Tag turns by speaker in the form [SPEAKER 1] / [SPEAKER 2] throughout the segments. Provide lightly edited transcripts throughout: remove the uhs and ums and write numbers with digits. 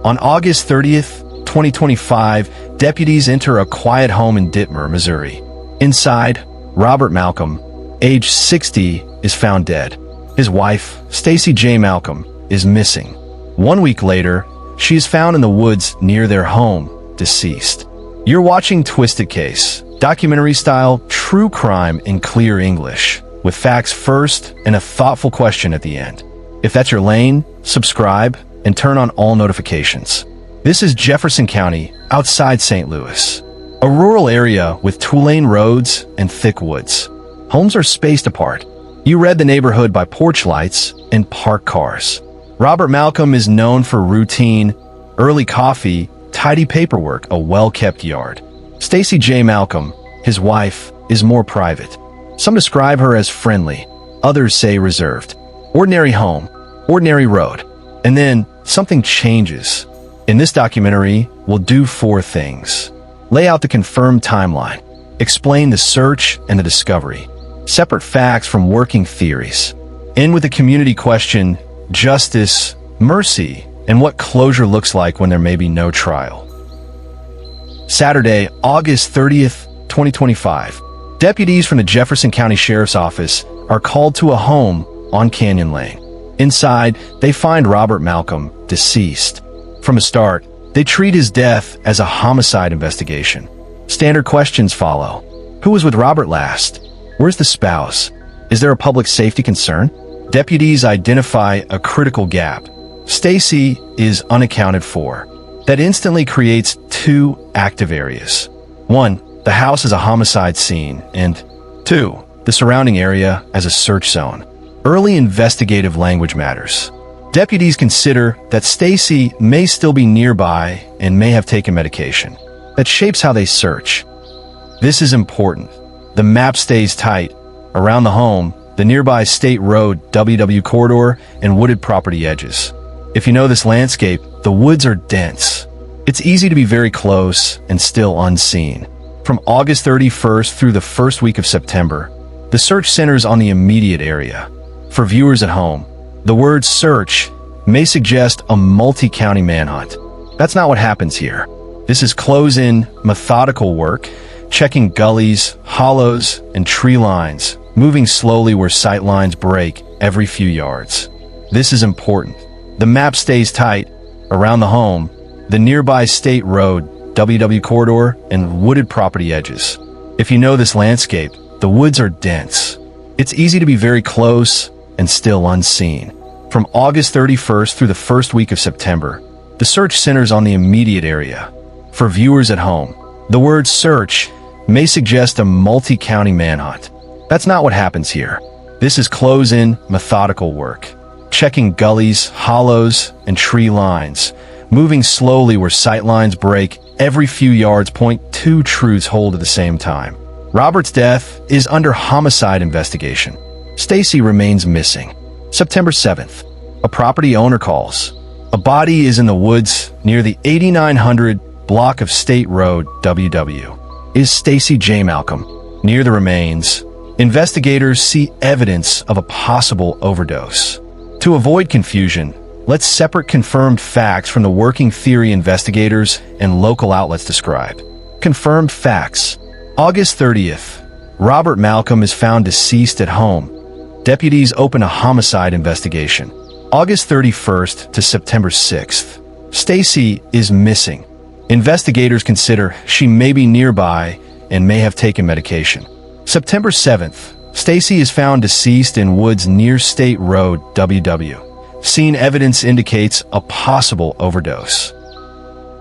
[SPEAKER 1] On August 30th, 2025, deputies enter a quiet home in Dittmer, Missouri. Inside, Robert Malcom, age 60, is found dead. His wife, Stacy Jay-Malcom, is missing. 1 week later, she is found in the woods near their home, deceased. You're watching Twisted Case, documentary-style true crime in clear English, with facts first and a thoughtful question at the end. If that's your lane, subscribe and turn on all notifications. This is Jefferson County, outside St. Louis, a rural area with two-lane roads and thick woods. Homes are spaced apart. You read the neighborhood by porch lights and parked cars. Robert Malcom is known for routine, early coffee, tidy paperwork, a well-kept yard. Stacy Jay-Malcom, his wife, is more private. Some describe her as friendly, others say reserved. Ordinary home, ordinary road. And then something changes. In this documentary, we'll do 4 things. Lay out the confirmed timeline. Explain the search and the discovery. Separate facts from working theories. End with a community question, justice, mercy, and what closure looks like when there may be no trial. Saturday, August 30th, 2025. Deputies from the Jefferson County Sheriff's Office are called to a home on Canyon Lane. Inside, they find Robert Malcom, deceased. From the start, they treat his death as a homicide investigation. Standard questions follow. Who was with Robert last? Where's the spouse? Is there a public safety concern? Deputies identify a critical gap. Stacy is unaccounted for. That instantly creates 2 active areas. 1, the house as a homicide scene, and 2, the surrounding area as a search zone. Early investigative language matters. Deputies consider that Stacy may still be nearby and may have taken medication. That shapes how they search. This is important. The map stays tight. Around the home, the nearby state road, WW corridor, and wooded property edges. If you know this landscape, the woods are dense. It's easy to be very close and still unseen. From August 31st through the first week of September, the search centers on the immediate area. For viewers at home, the word search may suggest a multi-county manhunt. That's not what happens here. This is close-in, methodical work, checking gullies, hollows, and tree lines, moving slowly where sight lines break every few yards. This is important. The map stays tight. Around the home, the nearby state road, WW corridor, and wooded property edges. If you know this landscape, the woods are dense. It's easy to be very close and still unseen. From August 31st through the first week of September, the search centers on the immediate area. For viewers at home, the word search may suggest a multi-county manhunt. That's not what happens here. This is close-in, methodical work, checking gullies, hollows, and tree lines, moving slowly where sight lines break every few yards. Point 2 truths hold at the same time. Robert's death is under homicide investigation. Stacy remains missing. September 7th, a property owner calls. A body is in the woods near the 8900 block of State Road, WW. Is Stacy Jay-Malcom. Near the remains, investigators see evidence of a possible overdose. To avoid confusion, let's separate confirmed facts from the working theory investigators and local outlets describe. Confirmed facts. August 30th, Robert Malcom is found deceased at home. Deputies open a homicide investigation. August 31st to September 6th. Stacy is missing. Investigators consider she may be nearby and may have taken medication. September 7th. Stacy is found deceased in woods near State Road, WW. Scene evidence indicates a possible overdose.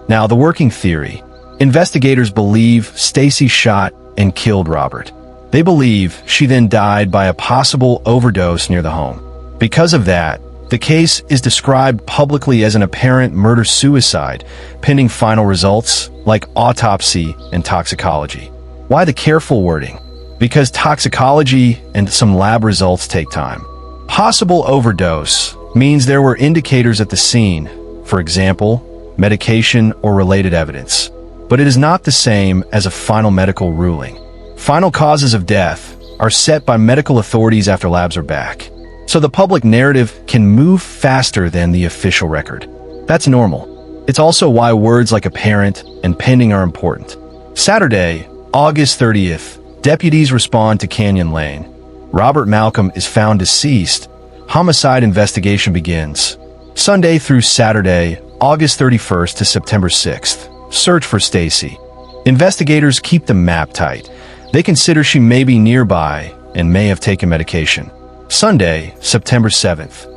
[SPEAKER 1] Now, the working theory. Investigators believe Stacy shot and killed Robert. They believe she then died by a possible overdose near the home. Because of that, the case is described publicly as an apparent murder-suicide, pending final results like autopsy and toxicology. Why the careful wording? Because toxicology and some lab results take time. Possible overdose means there were indicators at the scene, for example, medication or related evidence. But it is not the same as a final medical ruling. Final causes of death are set by medical authorities after labs are back. So the public narrative can move faster than the official record. That's normal. It's also why words like apparent and pending are important. Saturday, August 30th, deputies respond to Canyon Lane. Robert Malcom is found deceased. Homicide investigation begins. Sunday through Saturday, August 31st to September 6th. Search for Stacy. Investigators keep the map tight. They consider she may be nearby and may have taken medication. Sunday, September 7th.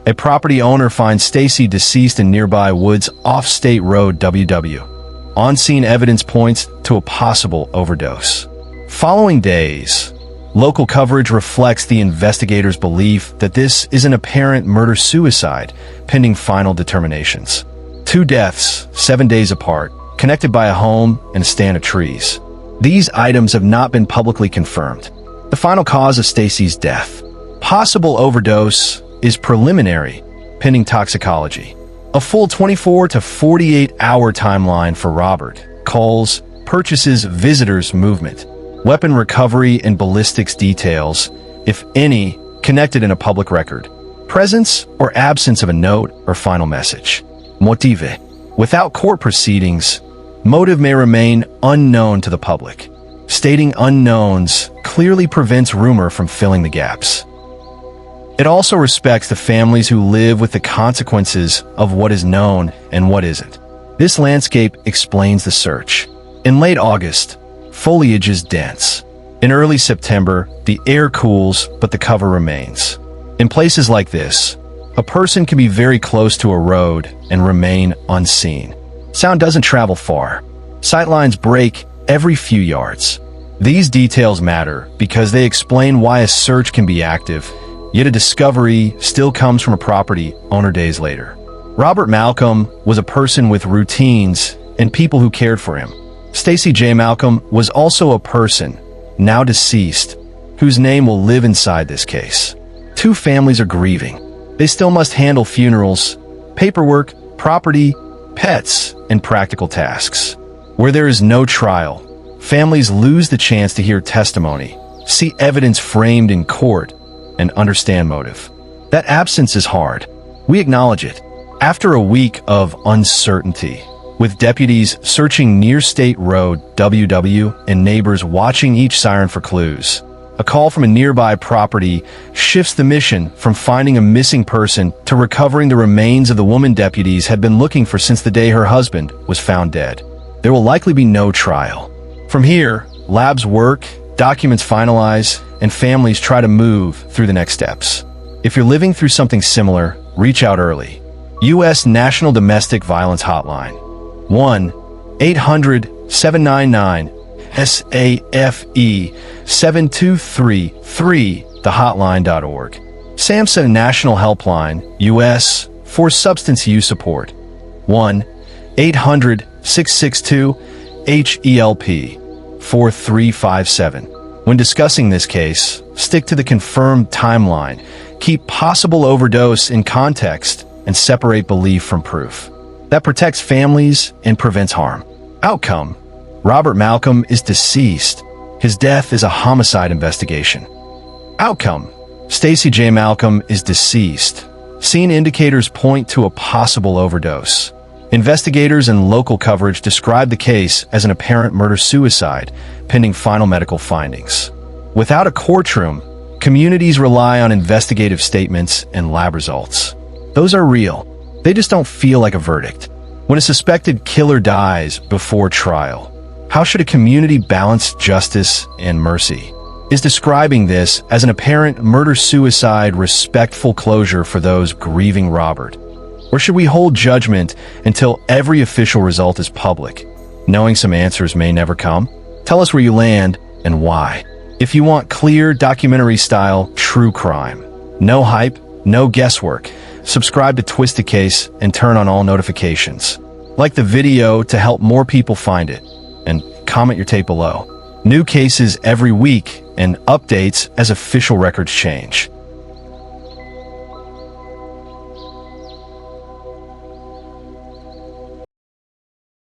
[SPEAKER 1] A property owner finds Stacy deceased in nearby woods off State Road WW. On-scene evidence points to a possible overdose. Following days, local coverage reflects the investigators' belief that this is an apparent murder-suicide, pending final determinations. 2 deaths, 7 days apart, connected by a home and a stand of trees. These items have not been publicly confirmed. The final cause of Stacy's death, possible overdose, is preliminary, pending toxicology. A full 24 to 48 hour timeline for Robert. Calls, purchases, visitors, movement. Weapon recovery and ballistics details, if any, connected in a public record. Presence or absence of a note or final message. Motive. Without court proceedings, motive may remain unknown to the public. Stating unknowns clearly prevents rumor from filling the gaps. It also respects the families who live with the consequences of what is known and what isn't. This landscape explains the search. In late August, foliage is dense. In early September, the air cools, but the cover remains. In places like this, a person can be very close to a road and remain unseen. Sound doesn't travel far. Sightlines break every few yards. These details matter because they explain why a search can be active, yet a discovery still comes from a property owner days later. Robert Malcom was a person with routines and people who cared for him. Stacy Jay-Malcom was also a person, now deceased, whose name will live inside this case. 2 families are grieving. They still must handle funerals, paperwork, property, pets, and practical tasks. Where there is no trial, families lose the chance to hear testimony, see evidence framed in court, and understand motive. That absence is hard. We acknowledge it. After a week of uncertainty, with deputies searching near State Road WW and neighbors watching each siren for clues, a call from a nearby property shifts the mission from finding a missing person to recovering the remains of the woman deputies had been looking for since the day her husband was found dead. There will likely be no trial. From here, labs work, documents finalize, and families try to move through the next steps. If you're living through something similar, reach out early. U.S. National Domestic Violence Hotline. 1-800-799-SAFE 7233, thehotline.org. SAMHSA National Helpline, U.S. for Substance Use Support. 1-800-662-HELP 4357. When discussing this case, stick to the confirmed timeline, keep possible overdose in context, and separate belief from proof. That protects families and prevents harm. Outcome: Robert Malcom is deceased. His death is a homicide investigation. Outcome: Stacy Jay-Malcom is deceased. Scene indicators point to a possible overdose. Investigators and local coverage describe the case as an apparent murder-suicide, pending final medical findings. Without a courtroom, communities rely on investigative statements and lab results. Those are real. They just don't feel like a verdict. When a suspected killer dies before trial, how should a community balance justice and mercy? Is describing this as an apparent murder-suicide respectful closure for those grieving Robert? Or should we hold judgment until every official result is public, knowing some answers may never come? Tell us where you land and why. If you want clear, documentary-style true crime, no hype, no guesswork, subscribe to Twisted Case and turn on all notifications. Like the video to help more people find it, and comment your tape below. New cases every week and updates as official records change.